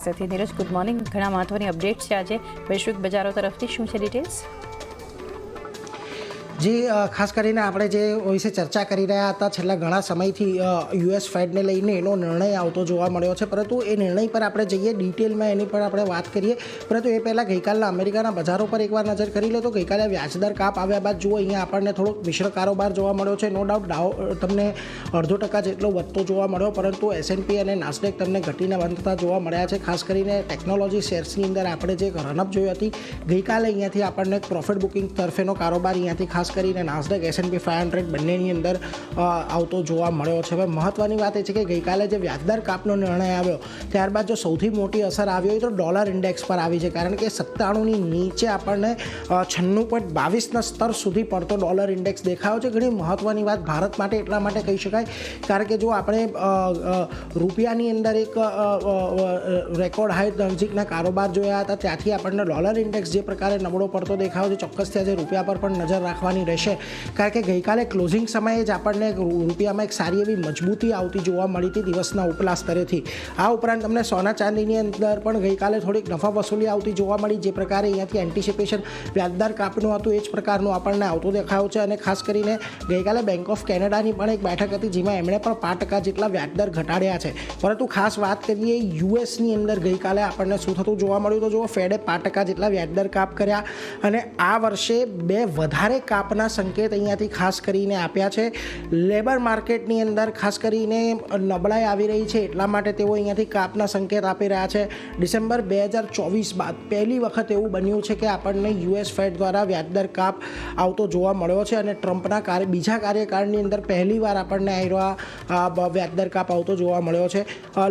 સાથે Neeraj, good morning. ઘણા મહત્વની અપડેટ છે આજે વૈશ્વિક બજારો તરફથી. શું છે ડિટેલ્સ? જી, ખાસ કરીને આપણે જે વિશે ચર્ચા કરી રહ્યા હતા છેલ્લા ઘણા સમયથી યુએસ ફેડને લઈને એનો નિર્ણય આવતો જોવા મળ્યો છે, પરંતુ એ નિર્ણય પર આપણે જઈએ ડિટેલમાં એની પર આપણે વાત કરીએ. પરંતુ એ પહેલાં ગઈકાલના અમેરિકાના બજારો પર એકવાર નજર કરી લો તો ગઈકાલે વ્યાજદર કાપ આવ્યા બાદ જુઓ અહીંયા આપણને થોડોક મિશ્ર કારોબાર જોવા મળ્યો છે. નો ડાઉટ તમને 0.5% જેટલો વધતો જોવા મળ્યો, પરંતુ એસએનપી અને નાસ્ડેક તમને ઘટીને બંધ થતા જોવા મળ્યા છે. ખાસ કરીને ટેકનોલોજી શેર્સની અંદર આપણે જે રનઅપ જોઈ હતી ગઈકાલે અહીંયાથી આપણને પ્રોફિટ બુકિંગ તરફેનો કારોબાર અહીંયાથી ખાસ કરીને નાસ્ડેક એસએનપી 500 બંનેની અંદર આવતો જોવા મળ્યો છે. હવે મહત્વની વાત એ છે કે ગઈકાલે જે વ્યાજદર કાપનો નિર્ણય આવ્યો ત્યારબાદ જો સૌથી મોટી અસર આવી હોય તો ડોલર ઇન્ડેક્સ પર આવી છે, કારણ કે 97ની નીચે આપણને 96.22ના સ્તર સુધી પડતો ડોલર ઇન્ડેક્સ દેખાયો છે. ઘણી મહત્વની વાત ભારત માટે એટલા માટે કહી શકાય કારણ કે જો આપણે રૂપિયાની અંદર એક રેકોર્ડ હાઈ નજીકના કારોબાર જોયા હતા ત્યાંથી આપણને ડોલર ઇન્ડેક્સ જે પ્રકારે નબળો પડતો દેખાયો છે ચોક્કસથી આજે રૂપિયા પર પણ નજર રાખવાની રહેશે, કારણ કે ગઈકાલે ક્લોઝિંગ સમયે જ આપણને રૂપિયામાં એક સારી એવી મજબૂતી આવતી જોવા મળી હતી દિવસના ઉપલા સ્તરેથી. આ ઉપરાંત તમને સોના ચાંદીની અંદર પણ ગઈકાલે થોડીક નફા વસૂલી આવતી જોવા મળી, જે પ્રકારે અહીંયાથી એન્ટિસિપેશન વ્યાજદર કાપનું હતું એ જ પ્રકારનું આપણને આવતું દેખાયું છે. અને ખાસ કરીને ગઈકાલે બેંક ઓફ કેનેડાની પણ એક બેઠક હતી જેમાં એમણે પણ 5% જેટલા વ્યાજદર ઘટાડ્યા છે. પરંતુ ખાસ વાત કરીએ યુએસની અંદર ગઈકાલે આપણને શું થતું જોવા મળ્યું તો જુઓ, ફેડે 5% જેટલા વ્યાજદર કાપ કર્યા અને આ વર્ષે 2 વધારે કાપના સંકેત અહીંયાથી ખાસ કરીને આપ્યા છે. લેબર માર્કેટની અંદર ખાસ કરીને નબળાઈ આવી રહી છે એટલા માટે તેઓ અહીંયાથી કાપના સંકેત આપી રહ્યા છે. ડિસેમ્બર 2024 બાદ પહેલી વખત એવું બન્યું છે કે આપણને યુએસ ફેડ દ્વારા વ્યાજદર કાપ આવતો જોવા મળ્યો છે અને ટ્રમ્પના બીજા કાર્યકાળની અંદર પહેલીવાર આપણને આવ્યો વ્યાજદર કાપ આવતો જોવા મળ્યો છે.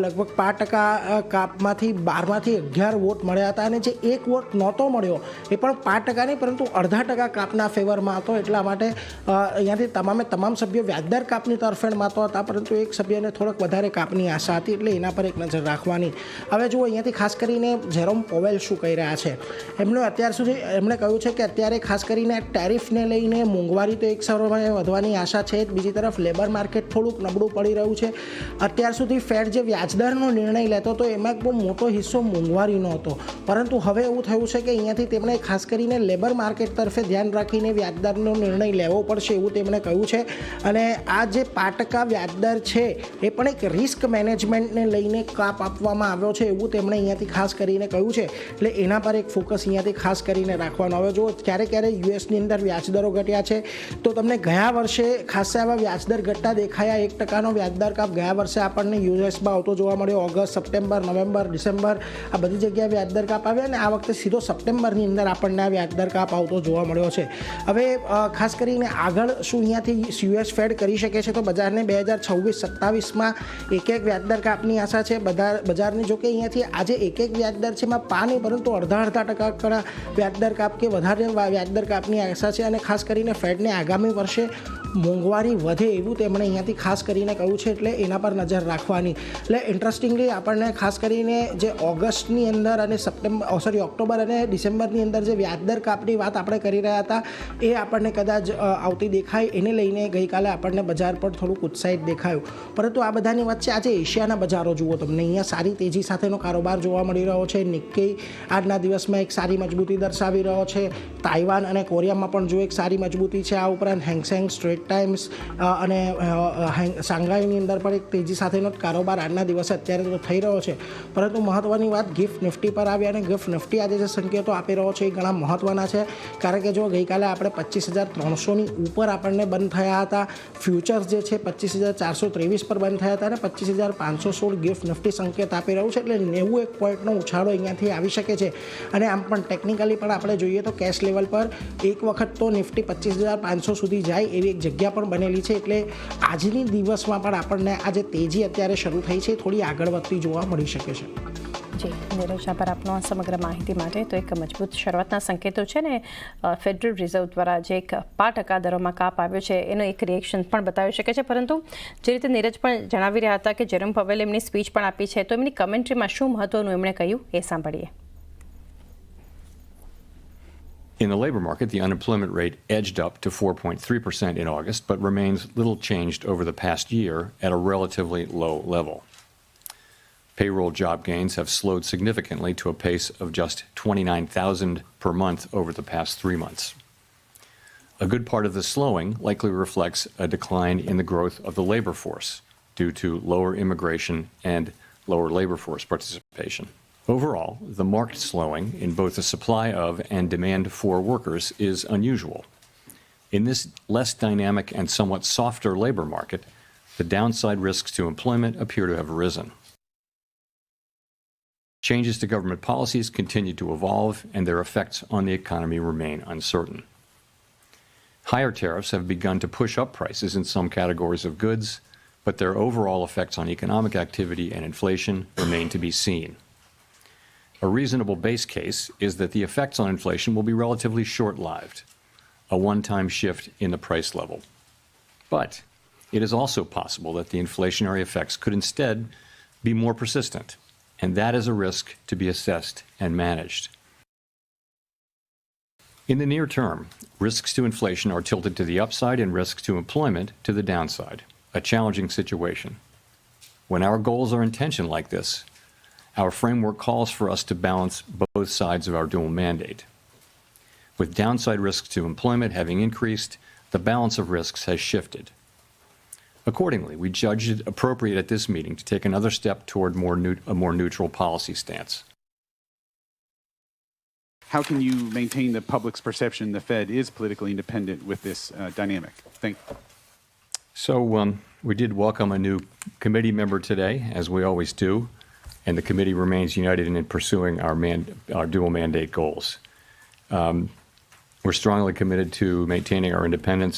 લગભગ 5% કાપમાંથી 12માંથી 11 વોટ મળ્યા હતા અને જે 1 વોટ નહોતો મળ્યો એ પણ 5% નહીં પરંતુ 0.5% કાપના ફેવરમાં હતો. એટલા માટે અહીંયાથી તમામ સભ્યો વ્યાજદર કાપની તરફેણમાં તો હતા, પરંતુ એક સભ્યને થોડોક વધારે કાપની આશા હતી, એટલે એના પર એક નજર રાખવાની. હવે જુઓ અહીંયાથી ખાસ કરીને જેરોમ પોવેલ શું કહી રહ્યા છે. અત્યાર સુધી એમણે કહ્યું છે કે અત્યારે ખાસ કરીને ટેરિફને લઈને મોંઘવારી તો એક સમયે વધવાની આશા છે જ, બીજી તરફ લેબર માર્કેટ થોડુંક નબળું પડી રહ્યું છે. અત્યાર સુધી ફેડ જે વ્યાજદરનો નિર્ણય લેતો હતો એમાં બહુ મોટો હિસ્સો મોંઘવારીનો હતો, પરંતુ હવે એવું થયું છે કે અહીંયાથી તેમણે ખાસ કરીને લેબર માર્કેટ તરફે ધ્યાન રાખીને વ્યાજદરનો નિર્ણય લેવો પડશે એવું તેમણે કહ્યું છે. અને આ જે 5% વ્યાજદર છે એ પણ એક રિસ્ક મેનેજમેન્ટને લઈને કાપ આપવામાં આવ્યો છે એવું તેમણે અહીંયાથી ખાસ કરીને કહ્યું છે, એટલે એના પર એક ફોકસ અહીંયાથી ખાસ કરીને રાખવાનો. હવે જો ક્યારે યુએસની અંદર વ્યાજદરો ઘટ્યા છે તો તમને ગયા વર્ષે ખાસા એવા વ્યાજદર ઘટતા દેખાયા. 1%નો વ્યાજદર કાપ ગયા વર્ષે આપણને યુએસમાં આવતો જોવા મળ્યો. ઓગસ્ટ, સપ્ટેમ્બર, નવેમ્બર, ડિસેમ્બર આ બધી જગ્યાએ વ્યાજદર કાપ આવ્યા અને આ વખતે સીધો સપ્ટેમ્બરની અંદર આપણને આ વ્યાજદર કાપ આવતો જોવા મળ્યો છે. હવે ખાસ કરીને આગળ શું અહીંયાથી યુએસ ફેડ કરી શકે છે તો બજારને 2026-27માં એક વ્યાજદર કાપની આશા છે. બજારની જો કે અહીંયાથી આજે એક વ્યાજદર છે એમાં પા નહીં પરંતુ 0.5% વ્યાજદર કાપ કે વધારે વ્યાજદર કાપની આશા છે. અને ખાસ કરીને ફેડને આગામી વર્ષે મોંઘવારી વધે એવું તેમણે અહીંયાથી ખાસ કરીને કહ્યું છે, એટલે એના પર નજર રાખવાની. એટલે ઇન્ટરેસ્ટિંગલી આપણને ખાસ કરીને જે ઓગસ્ટની અંદર અને ઓક્ટોબર અને ડિસેમ્બરની અંદર જે વ્યાજદર કાપની વાત આપણે કરી રહ્યા હતા એ આપણને કદાચ આવતી દેખાય, એને લઈને ગઈકાલે આપણને બજાર પર થોડુંક ઉત્સાહિત દેખાયું. પરંતુ આ બધાની વચ્ચે આજે એશિયાના બજારો જુઓ, તમને અહીંયા સારી તેજી સાથેનો કારોબાર જોવા મળી રહ્યો છે. નિક્કેઈ આજના દિવસમાં એક સારી મજબૂતી દર્શાવી રહ્યો છે. તાઇવાન અને કોરિયામાં પણ જો એક સારી મજબૂતી છે. આ ઉપરાંત હેંગસેંગ, સ્ટ્રેટ ટાઈમ્સ અને શાંઘાઈની અંદર પણ એક તેજી સાથેનો કારોબાર આજના દિવસે અત્યારે તો થઈ રહ્યો છે. પરંતુ મહત્ત્વની વાત ગિફ્ટ નિફ્ટી પર આવી અને ગિફ્ટ નિફ્ટી આજે જે સંકેતો આપી રહ્યો છે એ ઘણા મહત્ત્વના છે, કારણ કે જો ગઈકાલે આપણે 25,300ની ઉપર આપણને બંધ થયા હતા. ફ્યુચર્સ જે છે 25,423 પર બંધ થયા હતા અને 25,516 ગિફ્ટ નિફ્ટી સંકેત આપી રહ્યું છે, એટલે 91 પોઈન્ટનો ઉછાળો અહીંયાથી આવી શકે છે. અને આમ પણ ટેકનિકલી પણ આપણે જોઈએ તો કેશ લેવલ પર એક વખત તો નિફ્ટી 25,500 સુધી જાય એવી એક જગ્યા પણ બનેલી છે, એટલે આજની દિવસમાં પણ આપણને આ જે તેજી અત્યારે શરૂ થઈ છે થોડી આગળ વધતી જોવા મળી શકે છે. જી નીરજ, આભાર આપનો આ સમગ્ર માહિતી માટે. તો એક મજબૂત શરૂઆતના સંકેતો છે ને ફેડરલ રિઝર્વ દ્વારા જે એક 5% દરોમાં કાપ આવ્યો છે એનો એક રિએક્શન પણ બતાવી શકે છે. પરંતુ જે રીતે નીરજ પણ જણાવી રહ્યા હતા કે જેરોમ પવેલે એમની સ્પીચ પણ આપી છે, તો એમની કમેન્ટ્રીમાં શું મહત્વનું એમણે કહ્યું એ સાંભળીએ. In the labor market, the unemployment rate edged up to 4.3% in August, but remains little changed over the past year at a relatively low level. Payroll job gains have slowed significantly to a pace of just 29,000 per month over the past 3 months. A good part of this slowing likely reflects a decline in the growth of the labor force due to lower immigration and lower labor force participation. Overall, the marked slowing in both the supply of and demand for workers is unusual. In this less dynamic and somewhat softer labor market, the downside risks to employment appear to have risen. Changes to government policies continue to evolve, and their effects on the economy remain uncertain. Higher tariffs have begun to push up prices in some categories of goods, but their overall effects on economic activity and inflation remain to be seen. A reasonable base case is that the effects on inflation will be relatively short-lived, a one-time shift in the price level. But it is also possible that the inflationary effects could instead be more persistent, and that is a risk to be assessed and managed. In the near term, risks to inflation are tilted to the upside and risks to employment to the downside, a challenging situation. When our goals are in tension like this, our framework calls for us to balance both sides of our dual mandate. With downside risks to employment having increased, the balance of risks has shifted. Accordingly, we judged it appropriate at this meeting to take another step toward a more neutral policy stance. How can you maintain the public's perception the Fed is politically independent with this dynamic? Thank you. So we did welcome a new committee member today, as we always do, and the committee remains united in pursuing our dual mandate goals. We're strongly committed to maintaining our independence